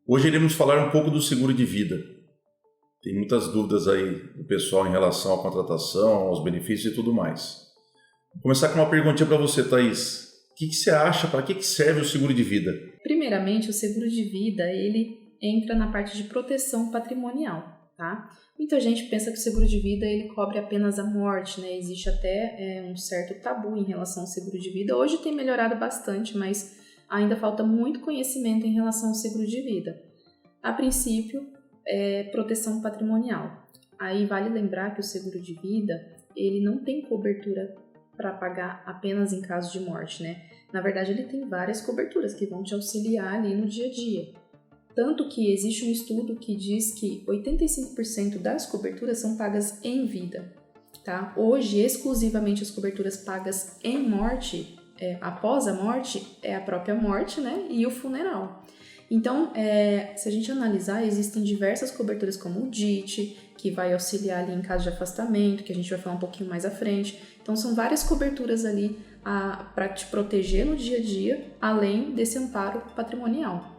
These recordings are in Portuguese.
Hoje iremos falar um pouco do seguro de vida. Tem muitas dúvidas aí do pessoal em relação à contratação, aos benefícios e tudo mais. Vou começar com uma perguntinha para você, Thaís. O que você acha, para que serve o seguro de vida? Primeiramente, o seguro de vida, ele entra na parte de proteção patrimonial, tá? Muita gente pensa que o seguro de vida, ele cobre apenas a morte, né? Existe até um certo tabu em relação ao seguro de vida. Hoje tem melhorado bastante, mas ainda falta muito conhecimento em relação ao seguro de vida. A princípio, é proteção patrimonial. Aí vale lembrar que o seguro de vida, ele não tem cobertura para pagar apenas em caso de morte, né? Na verdade, ele tem várias coberturas que vão te auxiliar ali no dia a dia. Tanto que existe um estudo que diz que 85% das coberturas são pagas em vida, tá? Hoje, exclusivamente as coberturas pagas em morte, após a morte, é a própria morte, né? E o funeral. Então, se a gente analisar, existem diversas coberturas como o DIT, que vai auxiliar ali em caso de afastamento, que a gente vai falar um pouquinho mais à frente. Então, são várias coberturas ali para te proteger no dia a dia, além desse amparo patrimonial.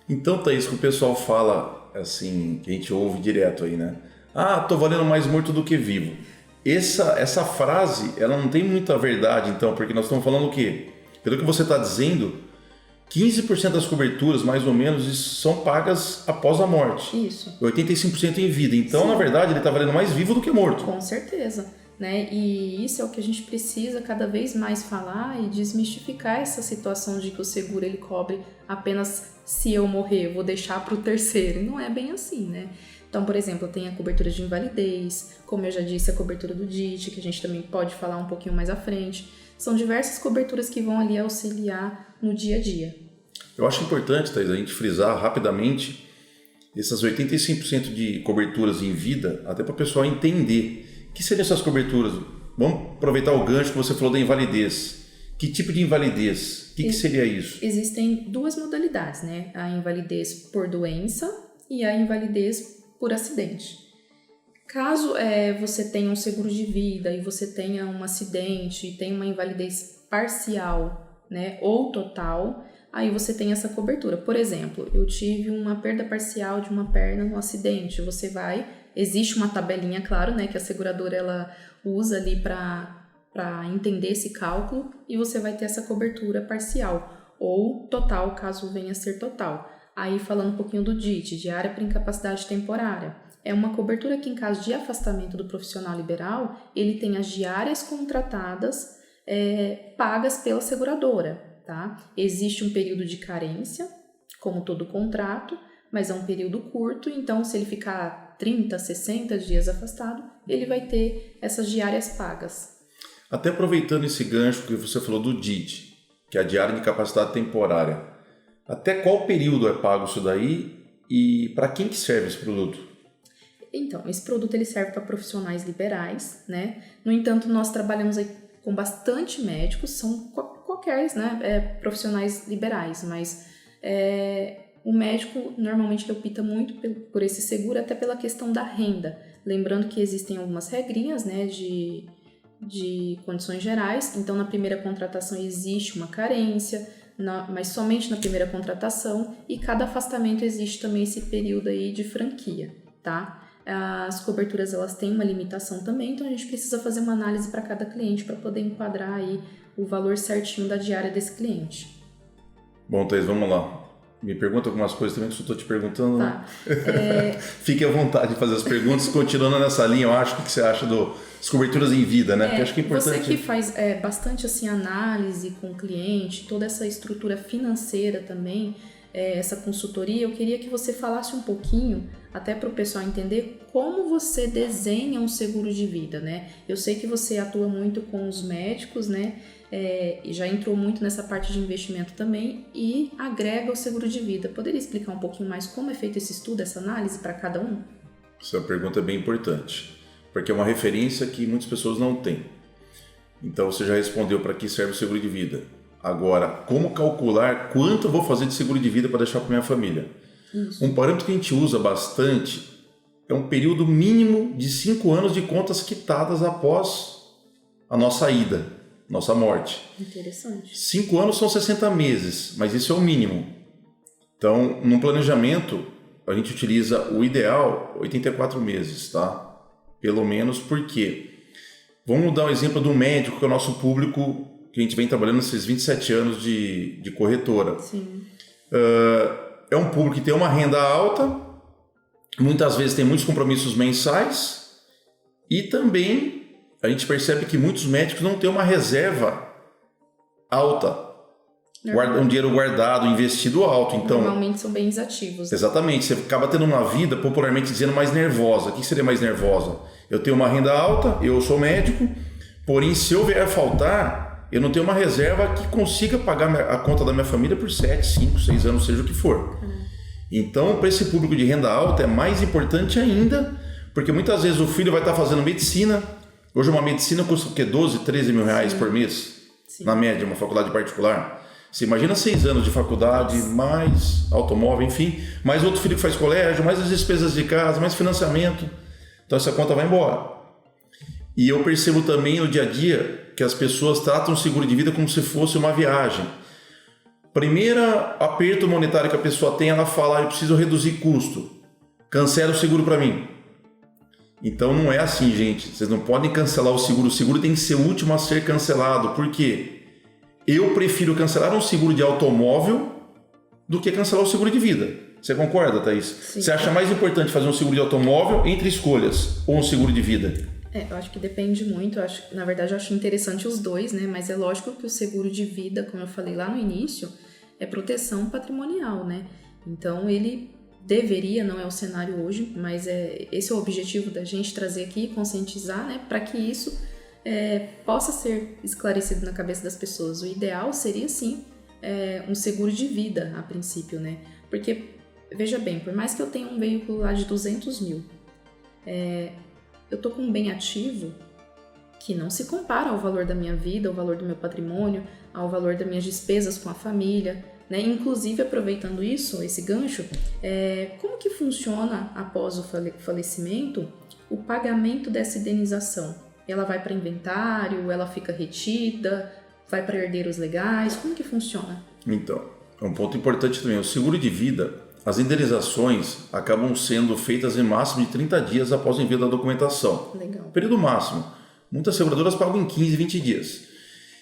Então, Thaís, que o pessoal fala, assim, que a gente ouve direto aí, né? Tô valendo mais morto do que vivo. Essa frase, ela não tem muita verdade, então, porque nós estamos falando o quê? Pelo que você está dizendo, 15% das coberturas, mais ou menos, são pagas após a morte. Isso. 85% em vida. Então, Sim. Na verdade, ele está valendo mais vivo do que morto. Com certeza. Né? E isso é o que a gente precisa cada vez mais falar e desmistificar essa situação de que o seguro ele cobre apenas se eu morrer, eu vou deixar para o terceiro. E não é bem assim, né? Então, por exemplo, tem a cobertura de invalidez, como eu já disse, a cobertura do DIT, que a gente também pode falar um pouquinho mais à frente. São diversas coberturas que vão ali auxiliar no dia a dia. Eu acho importante, Thaís, a gente frisar rapidamente essas 85% de coberturas em vida, até para o pessoal entender. O que seriam essas coberturas? Vamos aproveitar o gancho que você falou da invalidez. Que tipo de invalidez? O que seria isso? Existem duas modalidades, né? A invalidez por doença e a invalidez por acidente. Caso você tenha um seguro de vida e você tenha um acidente e tenha uma invalidez parcial, né, ou total, aí você tem essa cobertura. Por exemplo, eu tive uma perda parcial de uma perna no acidente. Existe uma tabelinha, claro, né, que a seguradora ela usa ali para entender esse cálculo e você vai ter essa cobertura parcial ou total, caso venha a ser total. Aí falando um pouquinho do DIT, diária por incapacidade temporária. É uma cobertura que em caso de afastamento do profissional liberal, ele tem as diárias contratadas pagas pela seguradora, tá? Existe um período de carência, como todo contrato, mas é um período curto, então se ele ficar 30, 60 dias afastado, ele vai ter essas diárias pagas. Até aproveitando esse gancho que você falou do DIT, que é a diária de capacidade temporária, até qual período é pago isso daí e para quem que serve esse produto? Então, esse produto ele serve para profissionais liberais, né? No entanto, nós trabalhamos aí com bastante médicos, são qualquer, né, profissionais liberais, mas o médico normalmente ele opta muito por esse seguro até pela questão da renda. Lembrando que existem algumas regrinhas, né, de condições gerais. Então, na primeira contratação existe uma carência, mas somente na primeira contratação, e cada afastamento existe também esse período aí de franquia, tá? As coberturas elas têm uma limitação também, então a gente precisa fazer uma análise para cada cliente para poder enquadrar aí o valor certinho da diária desse cliente. Bom, Thaís, vamos lá. Me pergunta algumas coisas também que eu estou te perguntando. Tá. Né? Fique à vontade de fazer as perguntas. Continuando nessa linha, eu acho, o que você acha das coberturas em vida, né? Porque acho que é importante. Você que faz bastante assim, análise com o cliente, toda essa estrutura financeira também, essa consultoria, eu queria que você falasse um pouquinho, até para o pessoal entender como você desenha um seguro de vida, né? Eu sei que você atua muito com os médicos, né? E já entrou muito nessa parte de investimento também e agrega o seguro de vida. Poderia explicar um pouquinho mais como é feito esse estudo, essa análise para cada um? Essa pergunta é bem importante, porque é uma referência que muitas pessoas não têm. Então você já respondeu para que serve o seguro de vida. Agora, como calcular quanto eu vou fazer de seguro de vida para deixar para minha família? Isso. Um parâmetro que a gente usa bastante é um período mínimo de 5 anos de contas quitadas após a nossa ida, nossa morte. Interessante. 5 anos são 60 meses, mas isso é o mínimo. Então, no planejamento, a gente utiliza o ideal 84 meses, tá? Pelo menos porque... Vamos dar um exemplo do médico, que é o nosso público, que a gente vem trabalhando esses 27 anos de corretora. Sim. É um público que tem uma renda alta, muitas vezes tem muitos compromissos mensais e também a gente percebe que muitos médicos não têm uma reserva alta. Um dinheiro guardado, investido alto. Então, normalmente são bens ativos. Exatamente. Você acaba tendo uma vida, popularmente dizendo, mais nervosa. O que seria mais nervosa? Eu tenho uma renda alta, eu sou médico, porém, se eu vier a faltar, eu não tenho uma reserva que consiga pagar a conta da minha família por 7, 5, 6 anos, seja o que for. Então, para esse público de renda alta, é mais importante ainda, porque muitas vezes o filho vai estar fazendo medicina. Hoje uma medicina custa o quê? 12, 13 mil reais por mês? Sim. Na média, uma faculdade particular. Você imagina 6 anos de faculdade, mais automóvel, enfim, mais outro filho que faz colégio, mais as despesas de casa, mais financiamento. Então essa conta vai embora. E eu percebo também no dia a dia que as pessoas tratam o seguro de vida como se fosse uma viagem. Primeira aperto monetário que a pessoa tem, ela fala, eu preciso reduzir custo. Cancela o seguro para mim. Então não é assim, gente. Vocês não podem cancelar o seguro. O seguro tem que ser o último a ser cancelado. Por quê? Eu prefiro cancelar um seguro de automóvel do que cancelar o seguro de vida. Você concorda, Thaís? Sim. Você acha mais importante fazer um seguro de automóvel entre escolhas ou um seguro de vida? Eu acho que depende muito. Na verdade, eu acho interessante os dois, né? Mas é lógico que o seguro de vida, como eu falei lá no início, é proteção patrimonial, né? Então, ele deveria, não é o cenário hoje, mas esse é o objetivo da gente trazer aqui, conscientizar, né? Para que isso possa ser esclarecido na cabeça das pessoas. O ideal seria, sim, um seguro de vida, a princípio, né? Porque, veja bem, por mais que eu tenha um veículo lá de 200 mil, eu tô com um bem ativo que não se compara ao valor da minha vida, ao valor do meu patrimônio, ao valor das minhas despesas com a família, né? Inclusive, aproveitando esse gancho, como que funciona após o falecimento o pagamento dessa indenização? Ela vai para inventário, ela fica retida, vai para herdeiros legais, como que funciona? Então, é um ponto importante também, o seguro de vida, as indenizações acabam sendo feitas em máximo de 30 dias após o envio da documentação. Legal. Período máximo. Muitas seguradoras pagam em 15, 20 dias.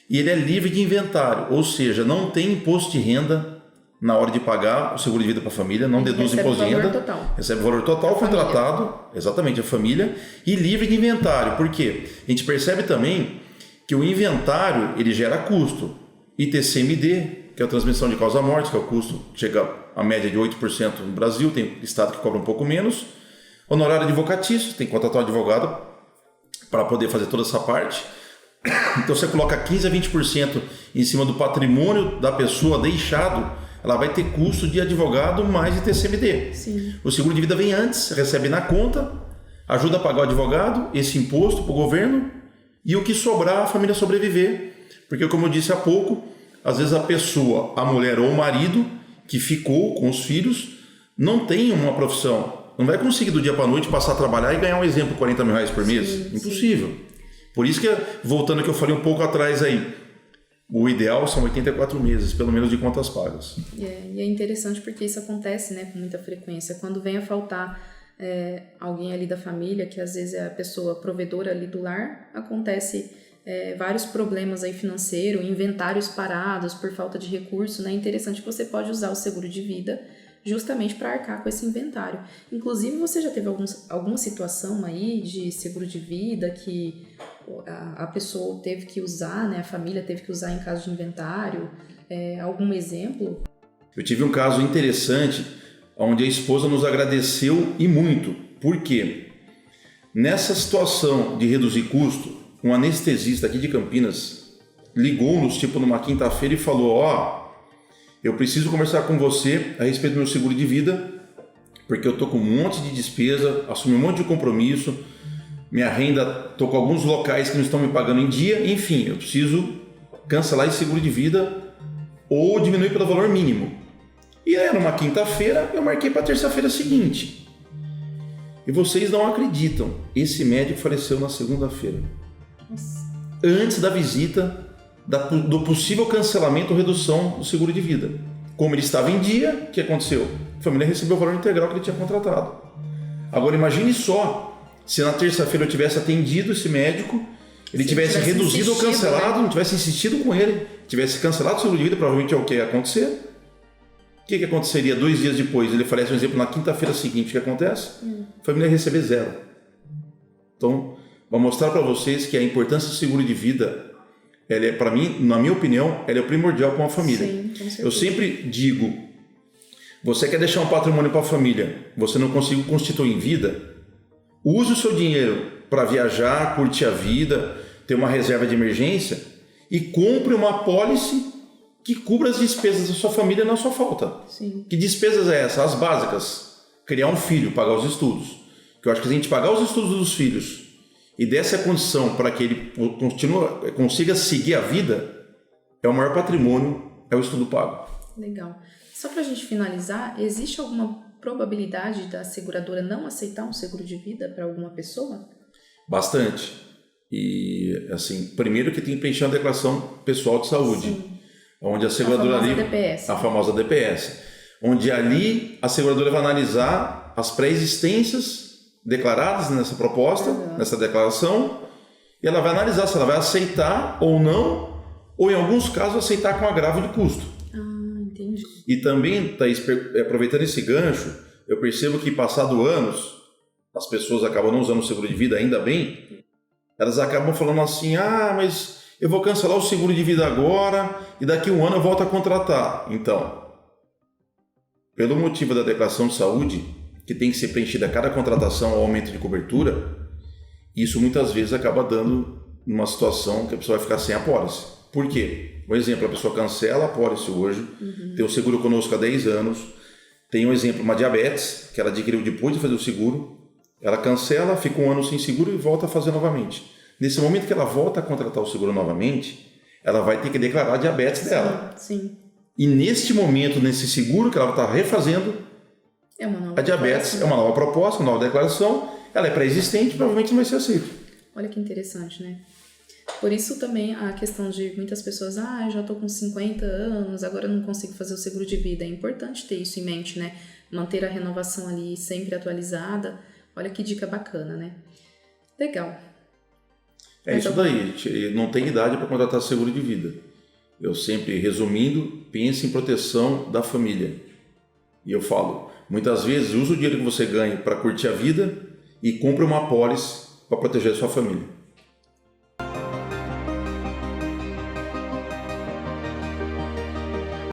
E ele é livre de inventário, ou seja, não tem imposto de renda na hora de pagar o seguro de vida para a família, não deduz imposto de renda. Total. Recebe o valor total contratado, exatamente, a família, e livre de inventário. Por quê? A gente percebe também que o inventário ele gera custo. ITCMD, que é a transmissão de causa-morte, que é o custo, chega a média de 8% no Brasil, tem estado que cobra um pouco menos. Honorário advocatício, tem que contratar um advogado para poder fazer toda essa parte. Então você coloca 15 a 20% em cima do patrimônio da pessoa deixado, ela vai ter custo de advogado mais ITCMD. Sim. O seguro de vida vem antes, recebe na conta, ajuda a pagar o advogado, esse imposto para o governo, e o que sobrar a família sobreviver. Porque, como eu disse há pouco, às vezes a pessoa, a mulher ou o marido, que ficou com os filhos, não tem uma profissão. Não vai conseguir do dia para a noite passar a trabalhar e ganhar, um exemplo, 40 mil reais por mês. Sim, impossível. Sim. Por isso que, voltando ao que eu falei um pouco atrás aí, o ideal são 84 meses, pelo menos, de contas pagas. E é interessante porque isso acontece, né, com muita frequência. Quando vem a faltar alguém ali da família, que às vezes é a pessoa provedora ali do lar, acontece vários problemas aí financeiros, inventários parados por falta de recurso, né? É interessante que você pode usar o seguro de vida justamente para arcar com esse inventário. Inclusive, você já teve alguma situação aí de seguro de vida que a pessoa teve que usar, né? A família teve que usar em caso de inventário? Algum exemplo? Eu tive um caso interessante onde a esposa nos agradeceu e muito. Por quê? Nessa situação de reduzir custo, um anestesista aqui de Campinas ligou-nos tipo numa quinta-feira e falou: eu preciso conversar com você a respeito do meu seguro de vida, porque eu tô com um monte de despesa, assumi um monte de compromisso, minha renda, tô com alguns locais que não estão me pagando em dia, enfim, eu preciso cancelar esse seguro de vida ou diminuir pelo valor mínimo. E aí, numa quinta-feira, eu marquei para terça-feira seguinte. E vocês não acreditam, esse médico faleceu na segunda-feira. Antes da visita do possível cancelamento ou redução do seguro de vida. Como ele estava em dia, o que aconteceu? A família recebeu o valor integral que ele tinha contratado. Agora imagine só, se na terça-feira eu tivesse atendido esse médico, ele tivesse reduzido ou cancelado, né? Não tivesse insistido com ele, tivesse cancelado o seguro de vida, provavelmente é o que ia acontecer. O que aconteceria 2 dias depois? Ele falece, um exemplo, na quinta-feira seguinte, o que acontece? A família ia receber 0. Então, vou mostrar para vocês que a importância do seguro de vida, ela é, para mim, na minha opinião, ela é primordial para uma família. Sim, com certeza. Eu sempre digo, você quer deixar um patrimônio para a família, você não conseguiu constituir em vida, use o seu dinheiro para viajar, curtir a vida, ter uma reserva de emergência e compre uma apólice que cubra as despesas da sua família na sua falta. Sim. Que despesas é essa? As básicas. Criar um filho, pagar os estudos. Que eu acho que se a gente pagar os estudos dos filhos e desse a condição para que ele consiga seguir a vida, é o maior patrimônio, é o estudo pago. Legal. Só para a gente finalizar, existe alguma probabilidade da seguradora não aceitar um seguro de vida para alguma pessoa? Bastante. E, assim, primeiro que tem que preencher uma declaração pessoal de saúde. Sim. Onde a seguradora a famosa ali, DPS. a famosa DPS, onde ali a seguradora vai analisar as pré-existências declaradas nessa proposta, nessa declaração, e ela vai analisar se ela vai aceitar ou não, ou em alguns casos aceitar com agravo de custo. Entendi. E também, Thaís, aproveitando esse gancho, eu percebo que passado anos, as pessoas acabam não usando o seguro de vida, ainda bem, elas acabam falando assim, mas eu vou cancelar o seguro de vida agora e daqui a 1 ano eu volto a contratar. Então, pelo motivo da declaração de saúde, que tem que ser preenchida a cada contratação ou aumento de cobertura, isso muitas vezes acaba dando uma situação que a pessoa vai ficar sem apólice. Por quê? Um exemplo, a pessoa cancela a apólice hoje, tem o seguro conosco há 10 anos, tem um exemplo, uma diabetes, que ela adquiriu depois de fazer o seguro, ela cancela, fica 1 ano sem seguro e volta a fazer novamente. Nesse momento que ela volta a contratar o seguro novamente, ela vai ter que declarar a diabetes dela. Sim. E neste momento, nesse seguro que ela está refazendo, a diabetes é uma nova proposta, uma nova declaração, ela é pré-existente, provavelmente não vai ser aceita. Olha que interessante, né? Por isso também a questão de muitas pessoas, eu já estou com 50 anos, agora eu não consigo fazer o seguro de vida. É importante ter isso em mente, né? Manter a renovação ali sempre atualizada. Olha que dica bacana, né? Legal. É isso daí, não tem idade para contratar seguro de vida. Eu sempre, resumindo, pense em proteção da família. E eu falo, muitas vezes, use o dinheiro que você ganha para curtir a vida e compre uma apólice para proteger a sua família.